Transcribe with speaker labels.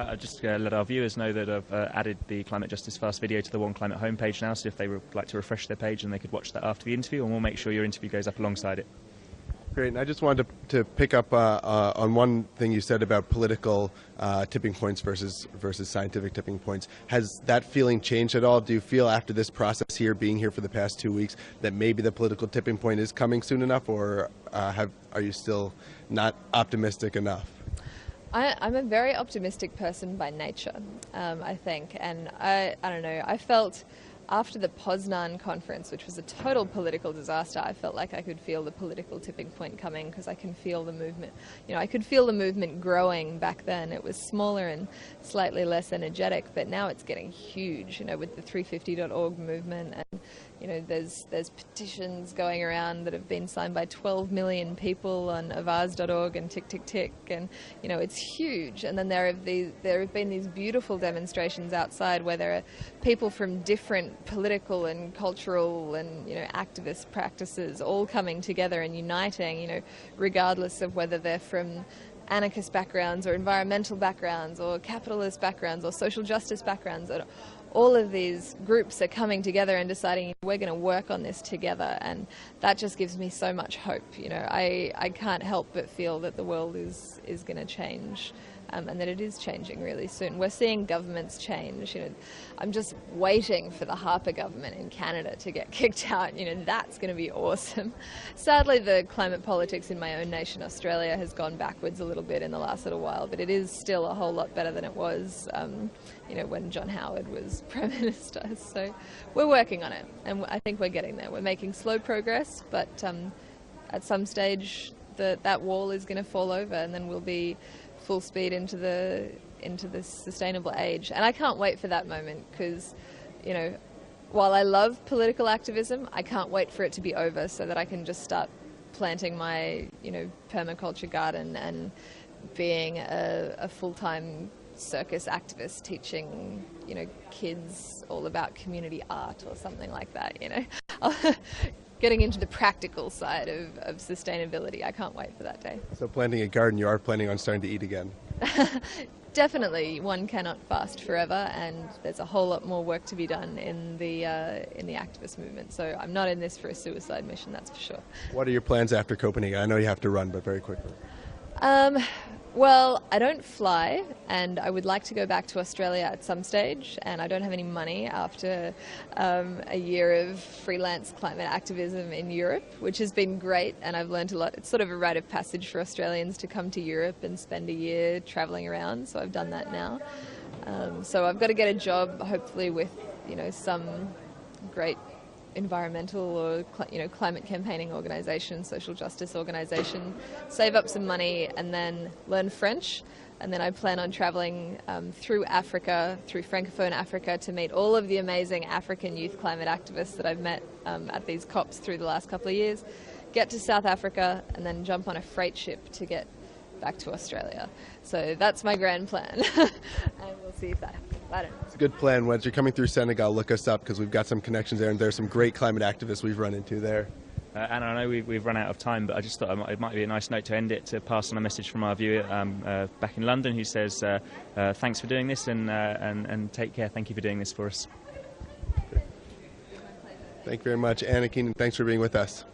Speaker 1: I'll just let our viewers know that I've added the Climate Justice Fast video to the OneClimate homepage now, so if they would like to refresh their page, then they could watch that after the interview, and we'll make sure your interview goes up alongside it.
Speaker 2: Great, and I just wanted to pick up on one thing you said about political tipping points versus scientific tipping points. Has that feeling changed at all? Do you feel after this process here, being here for the past 2 weeks, that maybe the political tipping point is coming soon enough, or are you still not optimistic enough?
Speaker 3: I'm a very optimistic person by nature, I think, and I don't know, I felt after the Poznan conference, which was a total political disaster, I felt like I could feel the political tipping point coming, because I can feel the movement. You know, I could feel the movement growing back then. It was smaller and slightly less energetic, but now it's getting huge, you know, with the 350.org movement, and you know, there's petitions going around that have been signed by 12 million people on avaz.org and tick tick tick, and you know, it's huge. And then there have been these beautiful demonstrations outside where there are people from different political and cultural and, you know, activist practices all coming together and uniting, you know, regardless of whether they're from anarchist backgrounds or environmental backgrounds or capitalist backgrounds or social justice backgrounds. All of these groups are coming together and deciding we're going to work on this together, and that just gives me so much hope. You know, I can't help but feel that the world is going to change, and that it is changing really soon. We're seeing governments change. You know, I'm just waiting for the Harper government in Canada to get kicked out. You know, that's going to be awesome. Sadly, the climate politics in my own nation, Australia, has gone backwards a little bit in the last little while, but it is still a whole lot better than it was, you know, when John Howard was Prime Minister. So we're working on it, and I think we're getting there. We're making slow progress, but at some stage that wall is going to fall over, and then we'll be full speed into this sustainable age. And I can't wait for that moment, because, you know, while I love political activism, I can't wait for it to be over so that I can just start planting my, you know, permaculture garden and being a full-time circus activist teaching, you know, kids all about community art or something like that, you know. Getting into the practical side of sustainability. I can't wait for that day. So
Speaker 2: planting a garden, you are planning on starting to eat again?
Speaker 3: Definitely. One cannot fast forever, and there's a whole lot more work to be done in the activist movement. So I'm not in this for a suicide mission, that's for sure.
Speaker 2: What are your plans after Copenhagen? I know you have to run, but very quickly.
Speaker 3: Well, I don't fly, and I would like to go back to Australia at some stage, and I don't have any money after a year of freelance climate activism in Europe, which has been great, and I've learned a lot. It's sort of a rite of passage for Australians to come to Europe and spend a year travelling around, so I've done that now. So I've got to get a job, hopefully with, you know, some great environmental or, you know, climate campaigning organisation, social justice organisation, save up some money and then learn French, and then I plan on travelling through Africa, through Francophone Africa, to meet all of the amazing African youth climate activists that I've met at these COPs through the last couple of years, get to South Africa and then jump on a freight ship to get back to Australia. So that's my grand plan, and we'll see if that happens. I don't know.
Speaker 2: It's a good plan. Once you're coming through Senegal, look us up, because we've got some connections there, and there's some great climate activists we've run into there.
Speaker 1: And I know we've run out of time, but I just thought it might be a nice note to end it, to pass on a message from our viewer back in London, who says, thanks for doing this, and take care. Thank you for doing this for us.
Speaker 2: Thank you very much. Anna, Keenan, thanks for being with us.